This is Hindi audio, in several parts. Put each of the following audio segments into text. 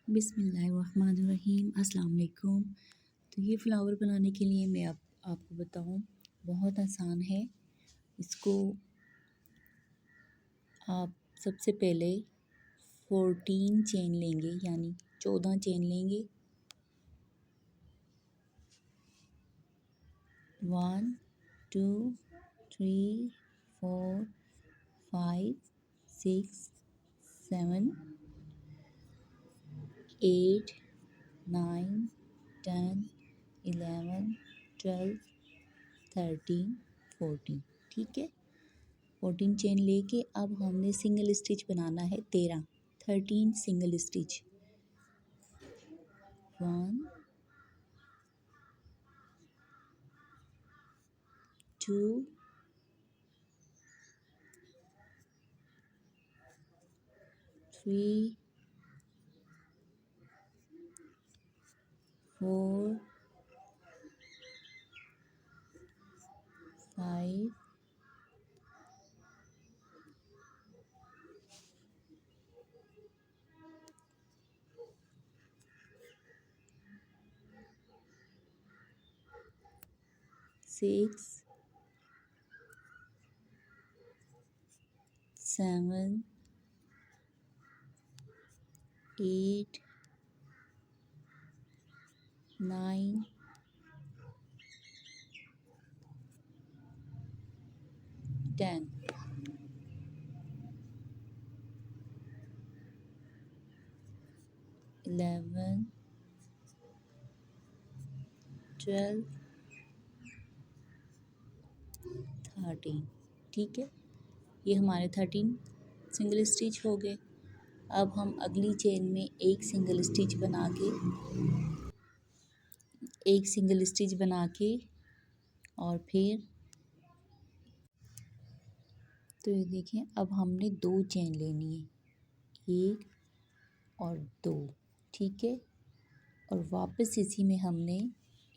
बिस्मिल्लाहिर्रहमानिर्रहीम। अस्सलाम वालेकुम। तो ये फ़्लावर बनाने के लिए मैं आपको बताऊं, बहुत आसान है। इसको आप सबसे पहले 14 चेन लेंगे, यानी 14 चेन लेंगे। 1 2 3 4 5 6 7 8 9 10 11 12 13 14। ठीक है, 14 चेन लेके अब हमने सिंगल स्टिच बनाना है 13 सिंगल स्टिच। 1 2 3 4 5 6 7 8 9 10। 11 12 13। ठीक है, ये हमारे 13 सिंगल स्टिच हो गए। अब हम अगली चेन में एक सिंगल स्टिच बना के और फिर तो ये देखिए, अब हमने 2 चेन लेनी है, 1 और 2। ठीक है, और वापस इसी में हमने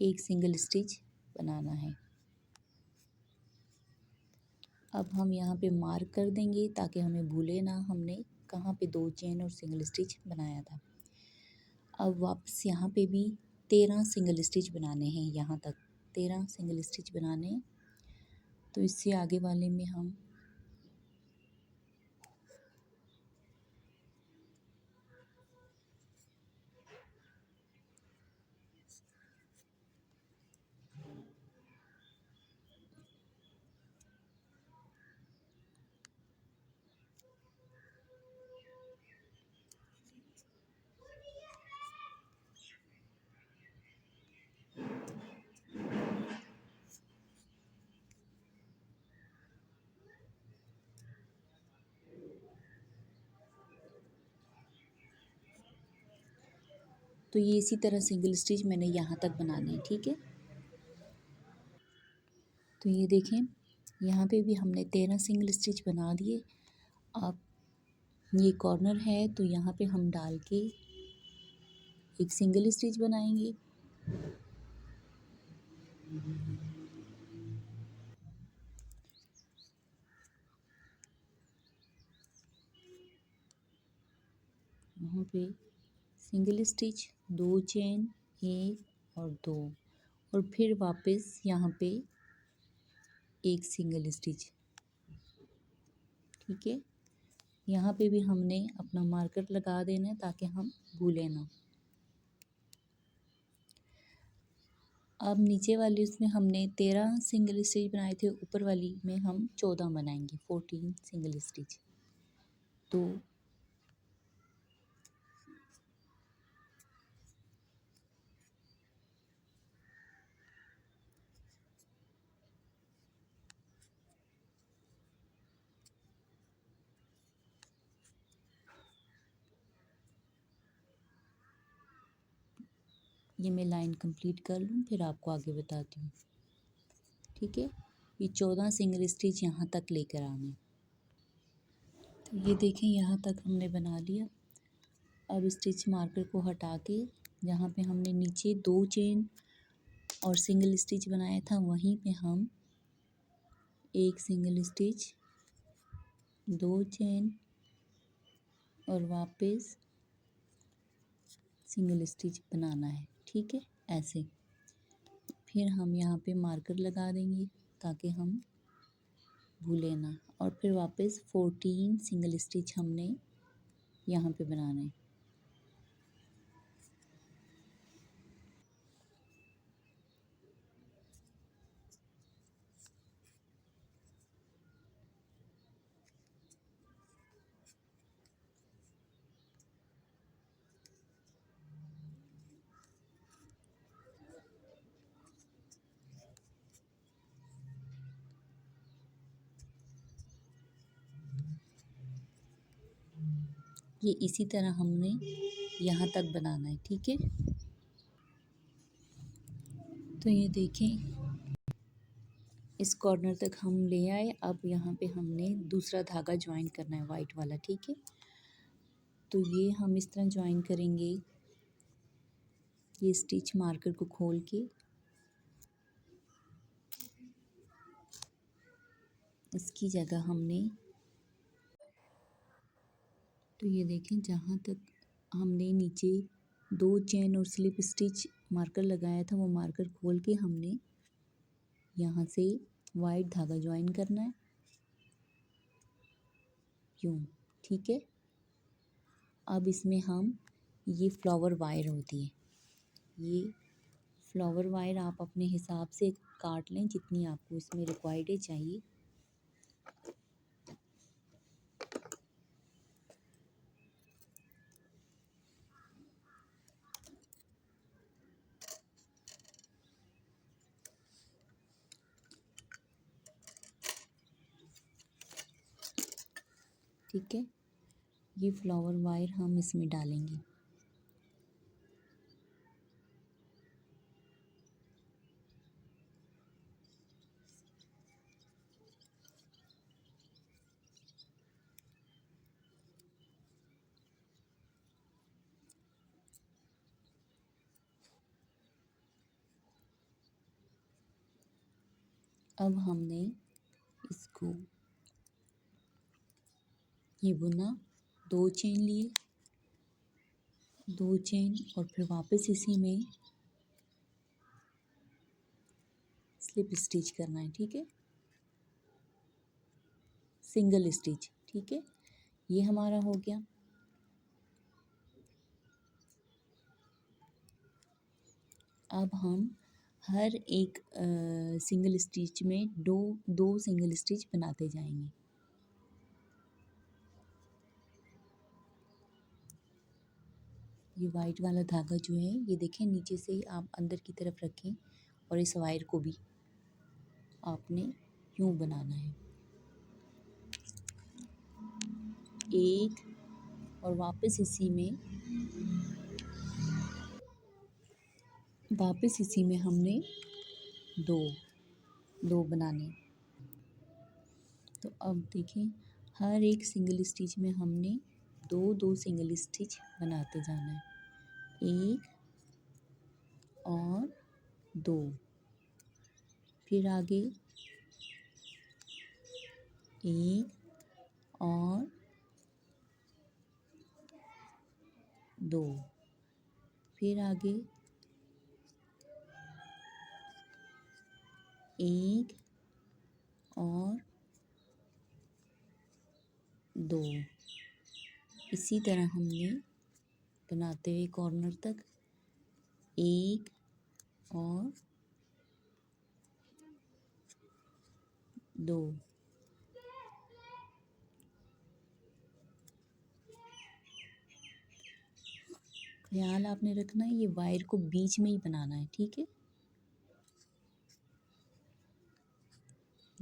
एक सिंगल स्टिच बनाना है। अब हम यहाँ पे मार्क कर देंगे ताकि हमें भूले ना हमने कहाँ पे 2 चेन और सिंगल स्टिच बनाया था। अब वापस यहाँ पे भी 13 सिंगल स्टिच बनाने हैं, यहाँ तक 13 सिंगल स्टिच बनाने हैं। तो इससे आगे वाले में हम तो ये इसी तरह सिंगल स्टिच मैंने यहाँ तक बनाने हैं। ठीक है, तो ये देखें, यहाँ पे भी हमने 13 सिंगल स्टिच बना दिए। अब ये कॉर्नर है तो यहाँ पे हम डाल के एक सिंगल स्टिच बनाएंगे। वहाँ पे सिंगल स्टिच, 2 चेन, 1 और 2, और फिर वापस यहाँ पे एक सिंगल स्टिच। ठीक है, यहाँ पे भी हमने अपना मार्कर लगा देना है ताकि हम भूलें ना। अब नीचे वाली उसमें हमने 13 सिंगल स्टिच बनाए थे, ऊपर वाली में हम 14 बनाएंगे, 14 सिंगल स्टिच। तो ये मैं लाइन कंप्लीट कर लूँ फिर आपको आगे बताती हूँ। ठीक है, ये 14 सिंगल स्टिच यहाँ तक लेकर आने। तो ये देखें, यहाँ तक हमने बना लिया। अब स्टिच मार्कर को हटा के जहाँ पे हमने नीचे 2 चेन और सिंगल स्टिच बनाया था वहीं पे हम एक सिंगल स्टिच, 2 चेन और वापस सिंगल स्टिच बनाना है, ठीक है, ऐसे। फिर हम यहाँ पे मार्कर लगा देंगे ताकि हम भूले ना, और फिर वापस 14 सिंगल स्टिच हमने यहाँ पे बनाना है। ये इसी तरह हमने यहाँ तक बनाना है, ठीक है। तो ये देखें, इस कॉर्नर तक हम ले आए। अब यहाँ पे हमने दूसरा धागा ज्वाइन करना है, वाइट वाला, ठीक है। तो ये हम इस तरह ज्वाइन करेंगे, ये स्टिच मार्कर को खोल के इसकी जगह हमने, तो ये देखें जहाँ तक हमने नीचे 2 चेन और स्लिप स्टिच मार्कर लगाया था, वो मार्कर खोल के हमने यहाँ से वाइट धागा ज्वाइन करना है, यूँ, ठीक है। अब इसमें हम, ये फ्लावर वायर होती है, ये फ्लावर वायर आप अपने हिसाब से काट लें जितनी आपको इसमें रिक्वायर्ड है, चाहिए। ठीक है, ये फ्लावर वायर हम इसमें डालेंगे। अब हमने इसको ये बुना, 2 चेन लिए, 2 चेन, और फिर वापस इसी में स्लिप स्टिच करना है, ठीक है, सिंगल स्टिच, ठीक है। ये हमारा हो गया। अब हम हर एक सिंगल स्टिच में दो सिंगल स्टिच बनाते जाएंगे। ये वाइट वाला धागा जो है, ये देखें, नीचे से आप अंदर की तरफ रखें, और इस वायर को भी आपने यूँ बनाना है, एक, और वापस इसी में हमने दो बनाने। तो अब देखें, हर एक सिंगल स्टिच में हमने दो सिंगल स्टिच बनाते जाना है, एक और 2, फिर आगे एक और 2, फिर आगे एक और 2। इसी तरह हमने बनाते हुए कॉर्नर तक एक और 2। ख्याल आपने रखना है, ये वायर को बीच में ही बनाना है, ठीक है।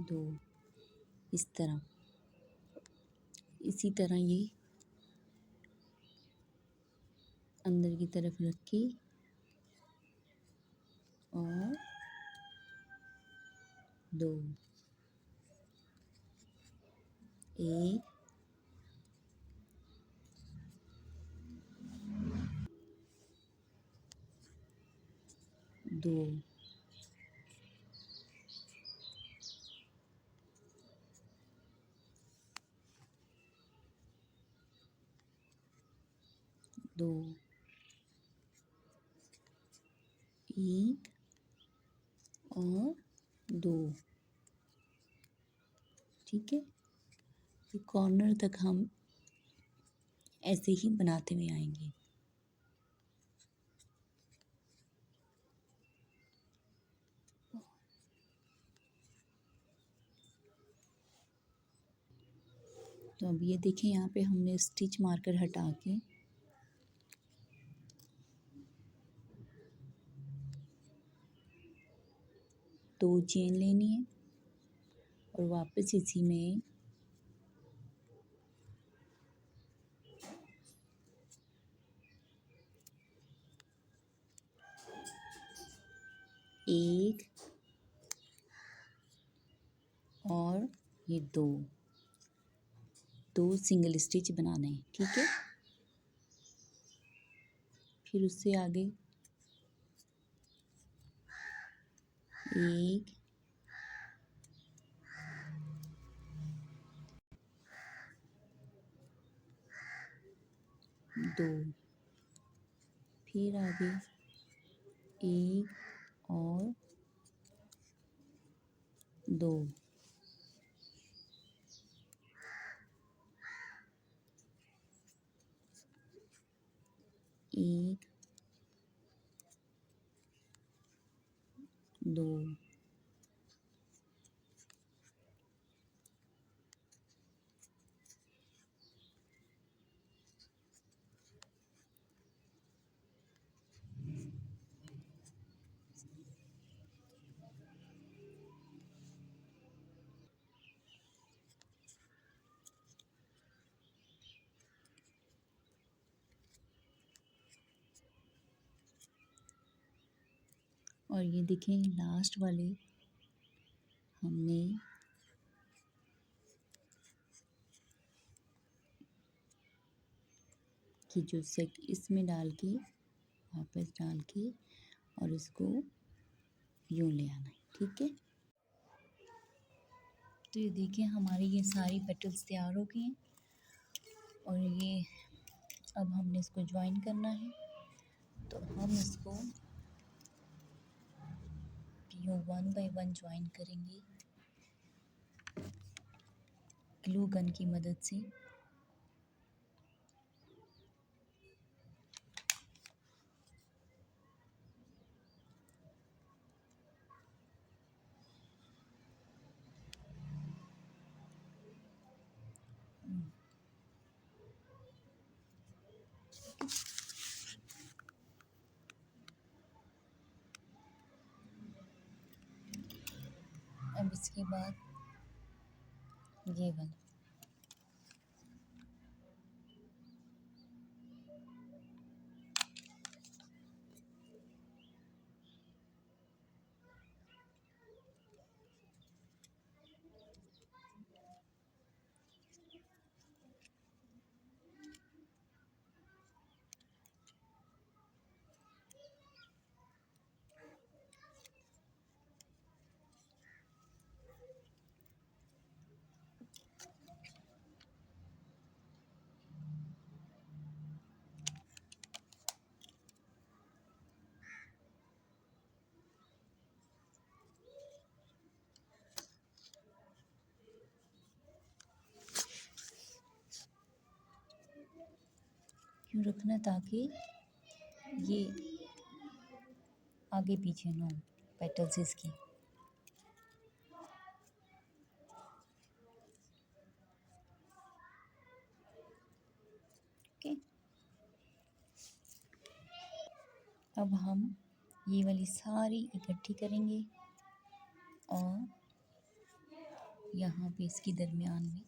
2 इस तरह, इसी तरह ये अंदर की तरफ रख के, और 2, एक, 2, 2, एक और दो। ठीक है, ये कॉर्नर तक हम ऐसे ही बनाते हुए आएंगे। तो अब ये देखें, यहाँ पे हमने स्टिच मार्कर हटा के दो चेन लेनी है और वापस इसी में एक और ये दो सिंगल स्टिच बनाने हैं। ठीक है, फिर उससे आगे एक, दो, फिर आगे एक और दो, एक, दो, और ये देखें लास्ट वाले हमने कि जो सेक इसमें डाल के वापस डाल के और इसको यूँ ले आना है। ठीक है, तो ये देखिए हमारी ये सारी पेटल्स तैयार हो गई हैं और ये अब हमने इसको ज्वाइन करना है। तो हम इसको यूँ 1 बाय 1 ज्वाइन करेंगे ग्लू गन की मदद से। अब इसके बाद ये वाला क्यों रखना, ताकि ये आगे पीछे ना हो पेटल्स इसकी। ओके, अब हम ये वाली सारी इकट्ठी करेंगे और यहाँ पे इसकी दरमियान में